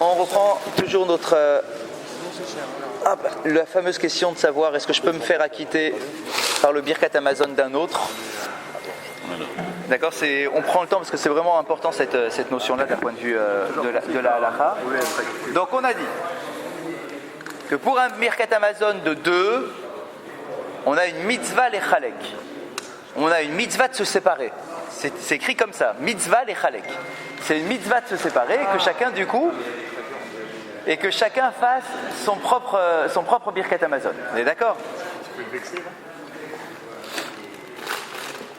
On reprend toujours notre la fameuse question de savoir est-ce que je peux me faire acquitter par le Birkat Amazon d'un autre. D'accord, on prend le temps parce que c'est vraiment important cette notion-là d'un point de vue de la halakha. Donc on a dit que pour un Birkat Amazon de 2, on a une mitzvah lechalek. On a une mitzvah de se séparer. C'est écrit comme ça, mitzvah lechalek. C'est une mitzvah de se séparer et que chacun fasse son propre Birkat Amazon. Vous êtes d'accord ?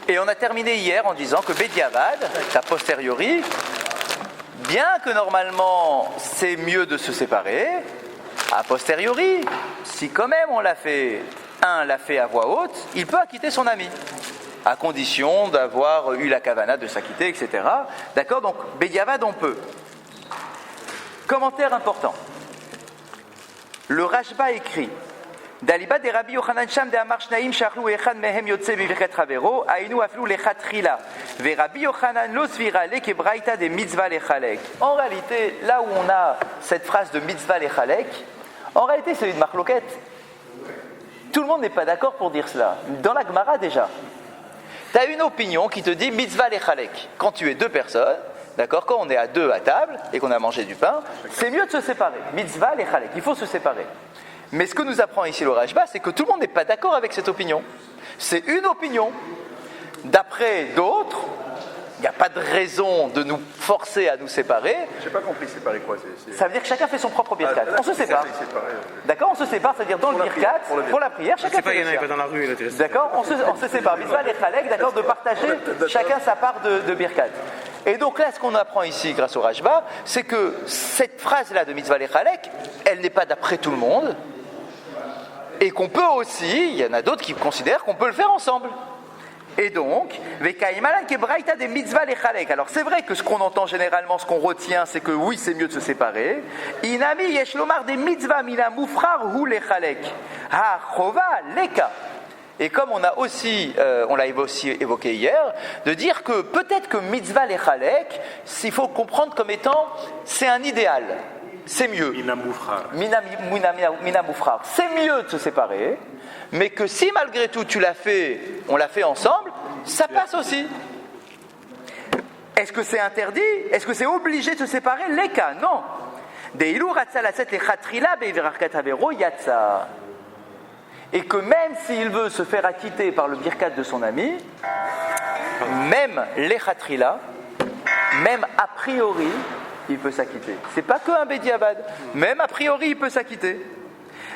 Et on a terminé hier en disant que Bediavad, a posteriori, bien que normalement c'est mieux de se séparer, a posteriori, si quand même on l'a fait à voix haute, il peut acquitter son ami, à condition d'avoir eu la kavana de s'acquitter, etc. D'accord ? Donc Bediavad on peut. Commentaire important. Le Rashba écrit Daliba de Rabbi Yochanan Sham de Amar Shnaim Shachlu Echad Mehem Yotze Bivechet Chavero Ainu Aflu Lechat Trila Ve Rabbi Yochanan Lo Svira Le Kebraita de Mitzvah Lechalek. En réalité, là où on a cette phrase de Mitzvah Lechalek, en réalité c'est une marloquette. Tout le monde n'est pas d'accord pour dire cela. Dans la Gemara déjà, tu as une opinion qui te dit Mitzvah Lechalek. Quand tu es deux personnes, d'accord, quand on est à deux à table et qu'on a mangé du pain, c'est mieux de se séparer. Mitzvah lechalek, il faut se séparer. Mais ce que nous apprend ici le Rashba, c'est que tout le monde n'est pas d'accord avec cette opinion. C'est une opinion. D'après d'autres, il n'y a pas de raison de nous forcer à nous séparer. Je n'ai pas compris séparer quoi. Ça veut dire que chacun fait son propre birkat. On se sépare. D'accord, on se sépare, c'est-à-dire dans le birkat, pour la prière, chacun fait le sien. Dans la rue, d'accord, on se sépare. Mitzvah lechalek, d'accord, de partager chacun sa part de birkat. Et donc là, ce qu'on apprend ici, grâce au Rashba, c'est que cette phrase-là de Mitzvah Lechalek, elle n'est pas d'après tout le monde, et qu'on peut aussi, il y en a d'autres qui considèrent qu'on peut le faire ensemble. Et donc, alors c'est vrai que ce qu'on entend généralement, ce qu'on retient, c'est que oui, c'est mieux de se séparer. Inami yeshlomar de mitzvah mina mufrar hu lechalek. Ha chova leka. Et comme on l'a aussi évoqué hier, de dire que peut-être que mitzvah lechalek, il faut comprendre comme étant, c'est un idéal, c'est mieux. Mina mufrar. C'est mieux de se séparer, mais que si malgré tout on l'a fait ensemble, ça passe aussi. Est-ce que c'est interdit ? Est-ce que c'est obligé de se séparer ? Les cas, non. Deilu ratzal aset lechatrila be'virarkat havero yatsa. Et que même s'il veut se faire acquitter par le birkat de son ami, même l'echatrila, même a priori, il peut s'acquitter. C'est pas que un bediabad, même a priori, il peut s'acquitter.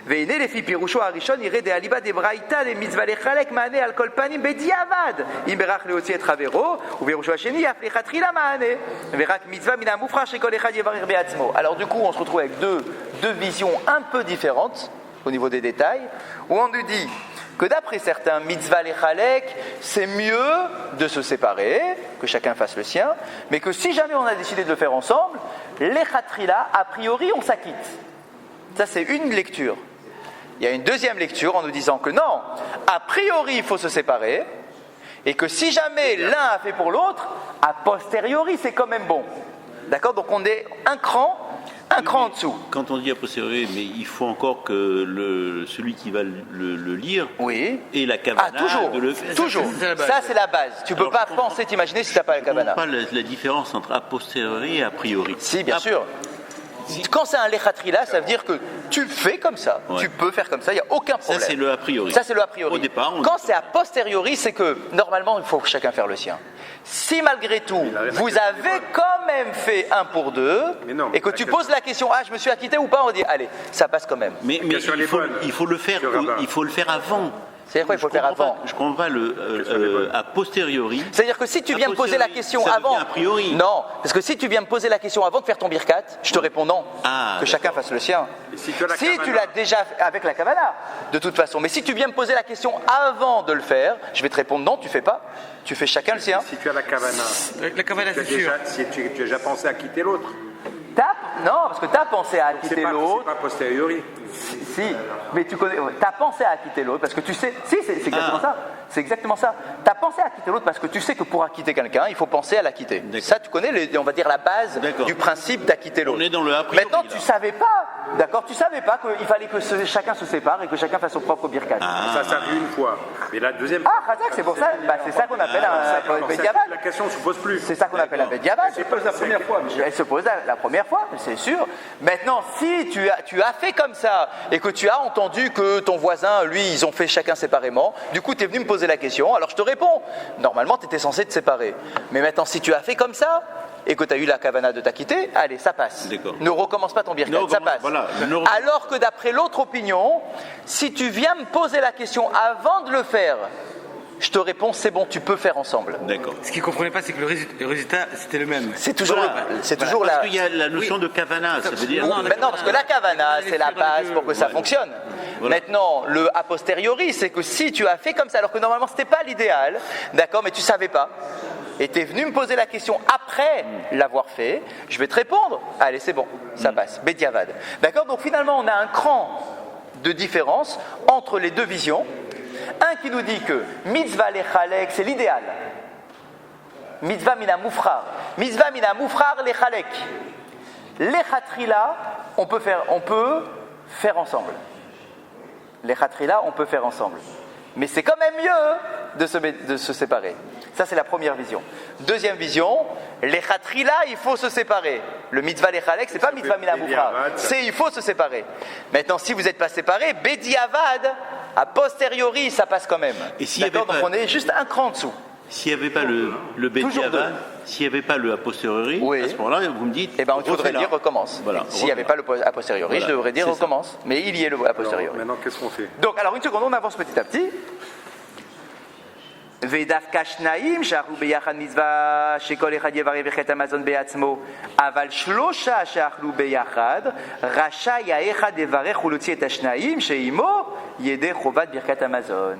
Veine les filles pirusho arishon irait de aliba de braïta de mitzvah lechalek maane al kol panim bediavad imberach leotzi et travero ou virusho hasheni af lechatrila maane verak mitzvah mina mufra shekol echad yevarir beatzmo. Alors du coup, on se retrouve avec deux visions un peu différentes au niveau des détails, où on nous dit que d'après certains mitzvah lechalek, c'est mieux de se séparer, que chacun fasse le sien, mais que si jamais on a décidé de le faire ensemble, lechatrila, a priori, on s'acquitte. Ça, c'est une lecture. Il y a une deuxième lecture en nous disant que non, a priori, il faut se séparer, et que si jamais l'un a fait pour l'autre, a posteriori, c'est quand même bon. D'accord ? Donc on est un cran en dessous. Quand on dit a posteriori, mais il faut encore que celui qui va le lire ait la kavana de le faire. Toujours. Ça, c'est la base. Tu ne peux pas penser, t'imaginer si tu n'as pas la kavana. Je ne comprends pas la différence entre a posteriori et a priori. Si, bien sûr. Quand c'est un lechatrila, ça veut dire que tu fais comme ça, tu peux faire comme ça, il n'y a aucun problème. Ça, c'est le a priori. Ça, c'est le a priori. Au départ, quand c'est a posteriori, c'est que normalement, il faut chacun faire le sien. Si malgré tout, vous avez quand même fait un pour deux, et que tu poses la question, je me suis acquitté ou pas, on dit, allez, ça passe quand même. Mais il faut le faire avant. C'est-à-dire quoi, il faut le faire avant ? Je comprends pas le a posteriori. C'est-à-dire que si tu viens me poser la question avant... a priori. Non, parce que si tu viens me poser la question avant de faire ton birkat, je te réponds non, que chacun fasse le sien. Si tu l'as déjà fait avec la kavana, de toute façon. Mais si tu viens me poser la question avant de le faire, je vais te répondre non, tu fais pas. Tu fais chacun le sien. Si tu as la kavana, c'est sûr. Si tu as déjà pensé à quitter l'autre. Non, parce que tu as pensé à acquitter l'autre. C'est pas posteriori. Si, mais tu as pensé à acquitter l'autre, parce que tu sais, si, c'est exactement ça. C'est exactement ça. Tu as pensé à acquitter l'autre parce que tu sais que pour acquitter quelqu'un, il faut penser à l'acquitter. Ça, tu connais, on va dire, la base du principe d'acquitter l'autre. On est dans le a priori. Maintenant, tu savais pas, d'accord, tu savais pas qu'il fallait que chacun se sépare et que chacun fasse son propre birkat. Ça arrive une fois. Mais la deuxième. Khazak, c'est pour ça. C'est ça qu'on appelle un Bediavad. La question ne se pose plus. C'est ça qu'on appelle un Bediavad. Elle se pose la première fois. Elle se pose la première fois, c'est sûr. Maintenant, si tu as fait comme ça et que tu as entendu que ton voisin, lui, ils ont fait chacun séparément, du coup, tu es venu me poser la question, alors je te réponds. Normalement, tu étais censé te séparer. Mais maintenant, si tu as fait comme ça et que tu as eu la kavana de t'acquitter, allez, ça passe. D'accord. Ne recommence pas ton birkat, ça passe. Voilà, alors que d'après l'autre opinion, si tu viens me poser la question avant de le faire, je te réponds, c'est bon, tu peux faire ensemble. D'accord. Ce qu'ils ne comprenaient pas, c'est que le résultat, c'était le même. C'est toujours, toujours Parce qu'il y a la notion de kavana, ça veut dire... Non, parce que la kavana, c'est la base pour que ça fonctionne. Voilà. Maintenant, le a posteriori, c'est que si tu as fait comme ça, alors que normalement, ce n'était pas l'idéal, d'accord, mais tu ne savais pas, et tu es venu me poser la question après l'avoir fait, je vais te répondre. Allez, c'est bon, ça passe. Bediavad. D'accord, donc finalement, on a un cran de différence entre les deux visions. Un qui nous dit que mitzvah lechalek, c'est l'idéal. Mitzvah mina moufrar. Mitzvah mina moufrar lechalek. Lechatrila, on peut faire ensemble. Lechatrila, on peut faire ensemble. Mais c'est quand même mieux de se séparer. Ça, c'est la première vision. Deuxième vision, lechatrila, il faut se séparer. Le mitzvah lechalek, c'est pas mitzvah mina moufrar. C'est il faut se séparer. Maintenant, si vous n'êtes pas séparés, bediavad, a posteriori, ça passe quand même. Et s'il y avait donc pas... on est juste un cran en dessous. S'il n'y avait pas le bediavad, s'il n'y avait pas le a posteriori, à ce moment-là, vous me dites... Eh bien, il faudrait dire recommence. Voilà, s'il n'y avait pas le a posteriori, je devrais dire recommence. Mais il y est le a posteriori. Alors, maintenant, qu'est-ce qu'on fait? Donc, alors, une seconde, on avance petit à petit. ודווקא שניים שאכלו ביחד מצווה שכל אחד יברר ברכת המזון בעצמו, אבל שלושה שאכלו ביחד רשאי האחד לברך ולהוציא את השניים שעימו ידי חובת ברכת המזון.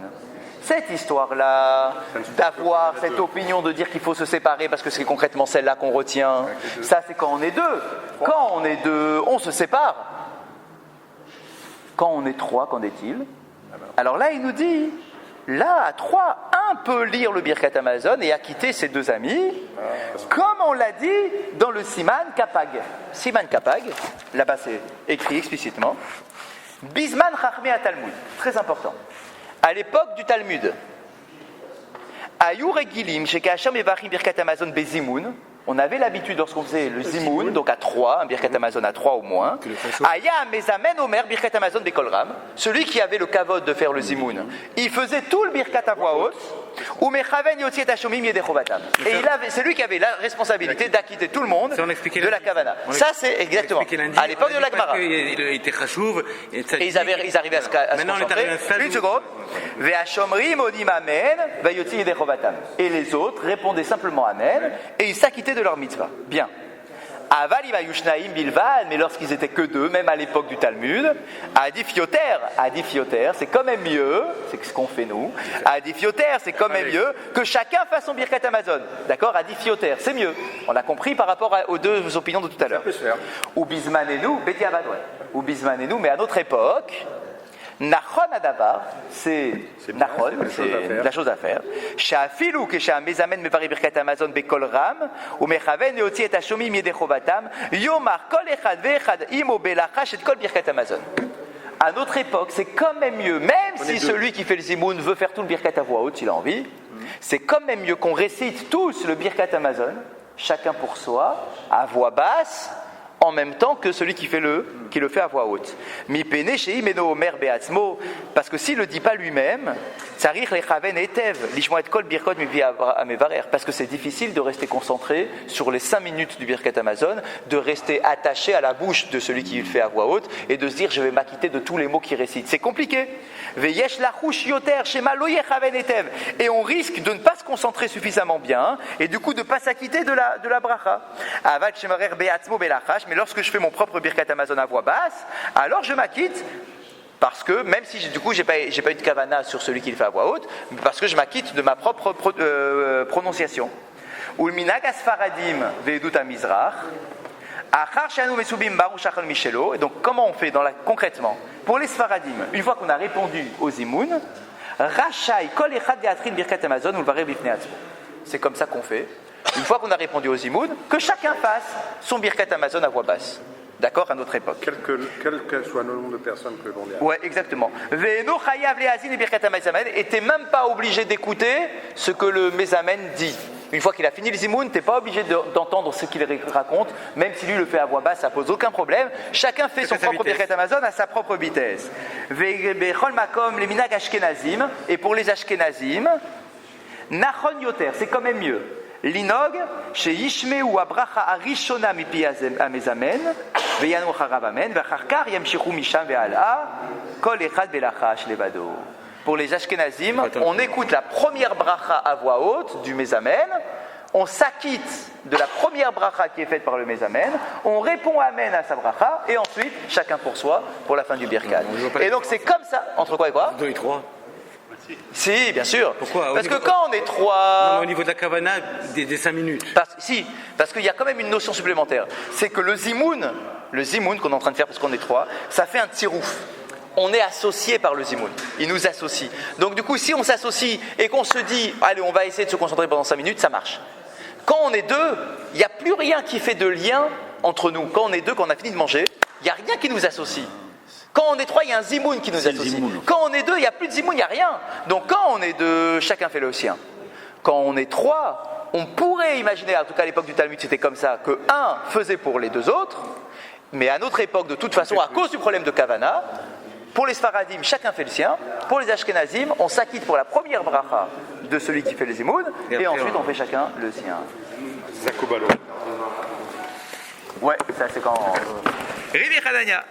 Cette histoire-là, d'avoir cette opinion de dire qu'il faut se séparer parce que c'est concrètement celle-là qu'on retient, ça c'est quand on est deux. Quand on est deux, on se sépare. Quand on est trois, qu'en est-il? Alors là, il nous dit... Là, à 3, un peut lire le Birkat Hamazon et acquitter ses deux amis, comme on l'a dit dans le Siman Kapag. Siman Kapag, là-bas c'est écrit explicitement. Bisman Chachmei Talmud, très important. À l'époque du Talmud, Ayu Regilim, Shekasham Evachim Birkat Hamazon Bezimun, on avait l'habitude, lorsqu'on faisait le Zimoun, donc à 3, un Birkat Hamazon à 3 au moins, Aya Mezamen Omer Birkat Hamazon Bekolram, celui qui avait le kavod de faire le Zimoun, il faisait tout le Birkat à voix haute, ou Mechaven Yotzi et Hashomim Yedechovatam. Et c'est lui qui avait la responsabilité d'acquitter tout le monde de la Kavana. Ça, c'est exactement. À l'époque de la Gemara. Il était chachouv. Et ils arrivaient à se concentrer. Une seconde. Ve'ashomrim odim amen, ve'yotzi yedechovatam. Et les autres répondaient simplement amen, et ils s'acquittaient de leur mitzvah. Bien. Aval imayushnaim bilvad, mais lorsqu'ils étaient que deux, même à l'époque du Talmud, adifioter, c'est quand même mieux, c'est ce qu'on fait nous, adifioter, c'est quand même mieux que chacun fasse son birkat Hamazon. D'accord? Adifioter, c'est mieux. On l'a compris par rapport aux deux opinions de tout à l'heure. Ou bismanenu, bediavad, ou bismanenu, mais à notre époque, Nachon Adavar, c'est Nachon, c'est la chose à faire. Sha'afilu kesha mezamen mevari birkat Hamazon bekol ram, ou mechaven yotzi et hashomim yedechovatam, yomar kol echad ve'echad imo belachash et kol birkat Hamazon. À notre époque, c'est quand même mieux, même si celui qui fait le zimoun veut faire tout le birkat à voix haute, s'il a envie, c'est quand même mieux qu'on récite tous le birkat Hamazon, chacun pour soi, à voix basse, en même temps que celui qui le fait à voix haute. Mi pene shei meno omer beatzmo, parce que s'il le dit pas lui-même, tsarich lechaven etev lishmoa et kol birkot mivi amevarer, parce que c'est difficile de rester concentré sur les 5 minutes du Birkat Hamazon, de rester attaché à la bouche de celui qui le fait à voix haute et de se dire je vais m'acquitter de tous les mots qu'il récite. C'est compliqué. Veyesh lachush yoter shema lo yechaven etev, et on risque de ne pas se concentrer suffisamment bien et du coup de ne pas s'acquitter de la bracha. Aval shemarer beatzmo belachash, mais lorsque je fais mon propre Birkat Hamazon à voix basse, alors je m'acquitte, parce que même si du coup j'ai pas eu de kavana sur celui qui le fait à voix haute, parce que je m'acquitte de ma propre prononciation. Ulminag asfaradim ve'edut amizrach, achar shanu mesubim baruch shachal michelo. Et donc comment on fait concrètement pour les sfaradim? Une fois qu'on a répondu aux imoun, Rachai kol echad ve'atrin birkat Amazon ulvareh bifnei atzmo. C'est comme ça qu'on fait. Une fois qu'on a répondu aux zimoun, que chacun fasse son birkat Amazon à voix basse. D'accord, à notre époque. Quel que soit le nombre de personnes que l'on est. Ouais, exactement. Ve'eno chayav le'azin et birkat Amazamen, et t'es même pas obligé d'écouter ce que le Mezamen dit. Une fois qu'il a fini le zimoun, t'es pas obligé d'entendre ce qu'il raconte, même si lui le fait à voix basse, ça pose aucun problème. Chacun fait son propre birkat Amazon à sa propre vitesse. Ve'chol makom les minag ashkenazim, et pour les ashkenazim, nachon yoter, c'est quand même mieux. L'inog, chez Yishmeu abracha arishona mipi amezamen, veyanu charav amen, vacharkar yamshichu misham ve'ala, kol echad belachash levado. Pour les Ashkenazim, on écoute la première bracha à voix haute du mezamen, on s'acquitte de la première bracha qui est faite par le mezamen, on répond amen à sa bracha, et ensuite, chacun pour soi, pour la fin du birkat. Et donc c'est comme ça, entre quoi et quoi? 2 et 3. Si, bien sûr. Pourquoi? Parce que quand on est 3... Non, au niveau de la kavana, des 5 minutes. Parce qu'il y a quand même une notion supplémentaire. C'est que le zimoun qu'on est en train de faire parce qu'on est 3, ça fait un tirouf. On est associé par le zimoun. Il nous associe. Donc du coup, si on s'associe et qu'on se dit, allez, on va essayer de se concentrer pendant 5 minutes, ça marche. Quand on est 2, il n'y a plus rien qui fait de lien entre nous. Quand on est 2, quand on a fini de manger, il n'y a rien qui nous associe. Quand on est 3, il y a un zimoun qui nous associe. Quand on est 2, il n'y a plus de zimoun, il n'y a rien. Donc quand on est 2, chacun fait le sien. Quand on est 3, on pourrait imaginer, en tout cas à l'époque du Talmud c'était comme ça, que 1 faisait pour les 2 autres, mais à notre époque de toute façon, à cause du problème de Kavana, pour les Sfaradim, chacun fait le sien. Pour les Ashkenazim, on s'acquitte pour la première bracha de celui qui fait les zimoun, et ensuite on fait chacun le sien. Zakobalo. Ouais, ça c'est quand... Rivi Khadania.